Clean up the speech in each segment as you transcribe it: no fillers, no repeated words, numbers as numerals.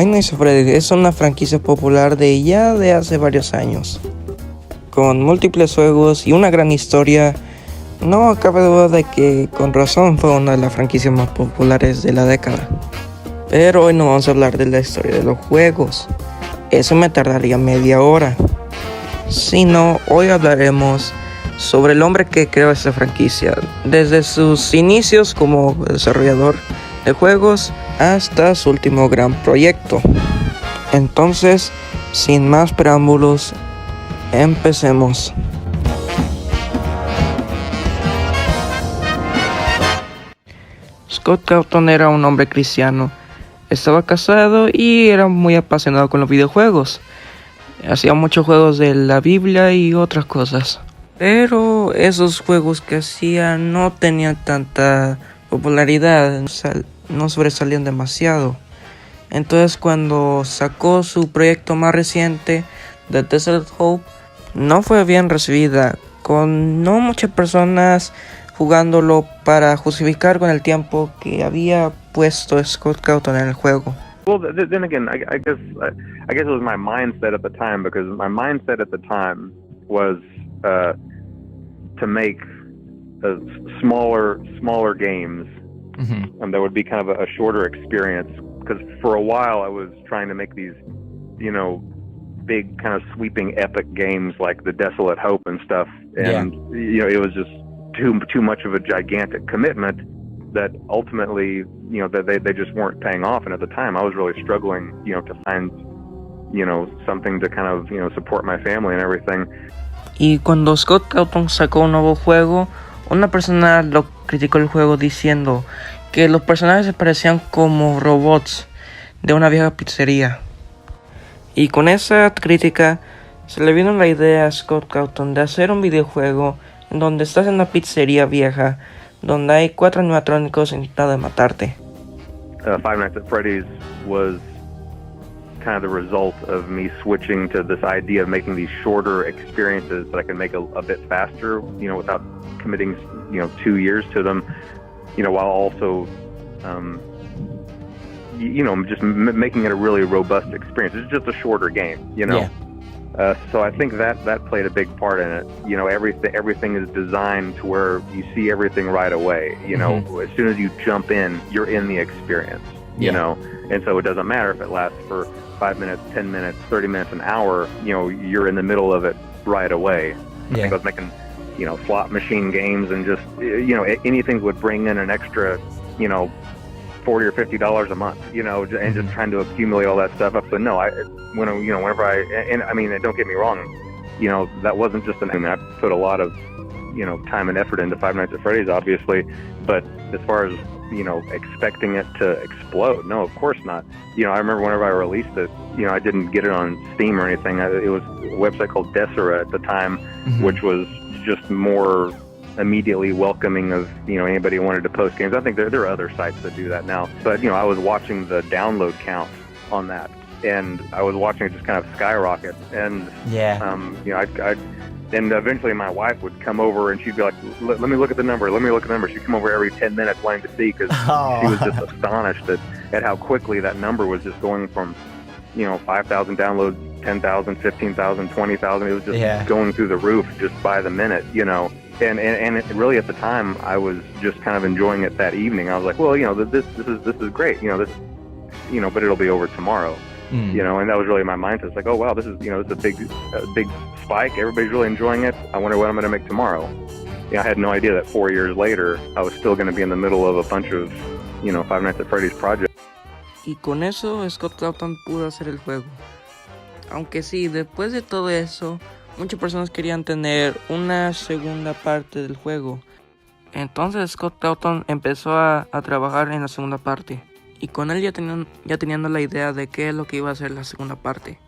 Five Nights at Freddy's es una franquicia popular de hace varios años, con múltiples juegos y una gran historia. No cabe duda de que con razón fue una de las franquicias más populares de la década. Pero hoy no vamos a hablar de la historia de los juegos, eso me tardaría media hora. Sino hoy hablaremos sobre el hombre que creó esta franquicia, desde sus inicios como desarrollador de juegos hasta su último gran proyecto. Entonces, sin más preámbulos, empecemos. Scott Cawthon era un hombre cristiano, estaba casado y era muy apasionado con los videojuegos. Hacía muchos juegos de la Biblia y otras cosas. Pero esos juegos que hacía no tenían tanta popularidad, no sobresalían demasiado. Entonces cuando sacó su proyecto más reciente, The Desert Hope, no fue bien recibida, con no muchas personas jugándolo para justificar con el tiempo que había puesto Scott Cawthon en el juego. Well, then again, I guess it was my mindset at the time, because my mindset at the time was to make smaller games, and that would be kind of a shorter experience. Because for a while I was trying to make these, big kind of sweeping epic games like The Desolate Hope and stuff, and it was just too much of a gigantic commitment that ultimately, that they just weren't paying off. And at the time I was really struggling, to find, something to kind of, support my family and everything. Y cuando Scott Cawthon sacó un nuevo juego, una persona lo criticó el juego diciendo que los personajes se parecían como robots de una vieja pizzería. Y con esa crítica se le vino la idea a Scott Cawthon de hacer un videojuego en donde estás en una pizzería vieja, donde hay 4 animatrónicos intentando matarte. Five Nights at Freddy's was kind of the result of me switching to this idea of making these shorter experiences that I can make a bit faster, without committing, 2 years to them, while also, just making it a really robust experience. It's just a shorter game, Yeah. So I think that played a big part in it. Everything is designed to where you see everything right away. As soon as you jump in, you're in the experience. And so it doesn't matter if it lasts for 5 minutes, 10 minutes, 30 minutes, an hour. You're in the middle of it right away. I think I was making, slot machine games and just, anything would bring in an extra, $40 or $50 a month, and just trying to accumulate all that stuff up. But no, whenever I mean, don't get me wrong, that wasn't just I put a lot of, time and effort into Five Nights at Freddy's, obviously, but as far as, expecting it to explode, no, of course not. I remember whenever I released it, I didn't get it on Steam or anything. It was a website called Desera at the time, which was just more immediately welcoming of, anybody who wanted to post games. I think there are other sites that do that now, but I was watching the download count on that, and I was watching it just kind of skyrocket. And and eventually my wife would come over and she'd be like, let me look at the number, she'd come over every 10 minutes wanting to see, because she was just astonished at how quickly that number was just going from 5,000 downloads, 10,000, 15,000, 20,000. It was just going through the roof just by the minute, And it really, at the time, I was just kind of enjoying it that evening. I was like, well, this is great, but it'll be over tomorrow, and that was really my mindset. It's like, oh wow, this is it's a big spike. Everybody's really enjoying it. I wonder what I'm going to make tomorrow. I had no idea that 4 years later I was still going to be in the middle of a bunch of Five Nights at Freddy's projects. Y con eso Scott Cawthon pudo hacer el juego. Aunque sí, después de todo eso, muchas personas querían tener una segunda parte del juego. Entonces Scott Cawthon empezó a trabajar en la segunda parte. Y con él ya teniendo la idea de qué es lo que iba a ser la segunda parte.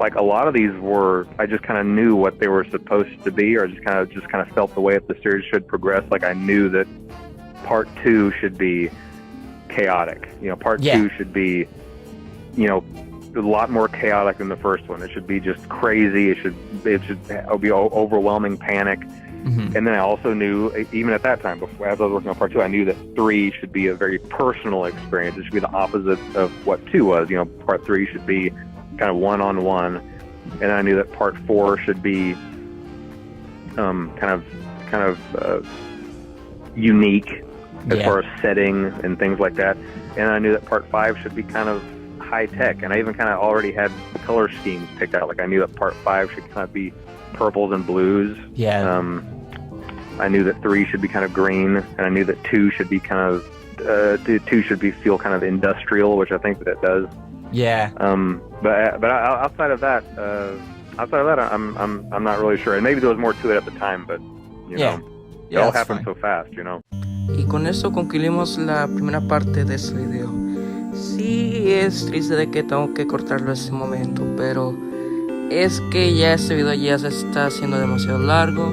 Like a lot of these were, I just kind of knew what they were supposed to be, or just kind of felt the way that the series should progress. Like I knew that part 2 should be chaotic. Part 2 should be, a lot more chaotic than the first one. It should be just crazy. It should be overwhelming panic. And then I also knew, even at that time, before as I was working on part 2, I knew that 3 should be a very personal experience. It should be the opposite of what 2 was. You know, part 3 should be kind of one-on-one, and I knew that part 4 should be kind of unique as far as setting and things like that. And I knew that part 5 should be kind of high tech, and I even kind of already had the color schemes picked out. Like I knew that part 5 should kind of be purples and blues. I knew that 3 should be kind of green, and I knew that 2 should be kind of 2 should be feel kind of industrial, which I think that it does. But outside of that, I'm not really sure. And maybe there was more to it at the time, but you know, it all happened so fast, you know. Y con eso concluimos la primera parte de este video. Sí, es triste de que tengo que cortarlo en este momento, pero es que ya este video ya se está haciendo demasiado largo.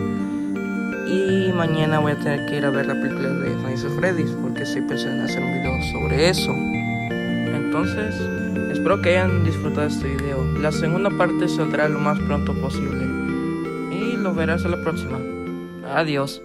Y mañana voy a tener que ir a ver la película de Five Freddy's porque estoy pensando en hacer un video sobre eso. Entonces, espero que hayan disfrutado de este video. La segunda parte saldrá lo más pronto posible. Y lo verás en la próxima. Adiós.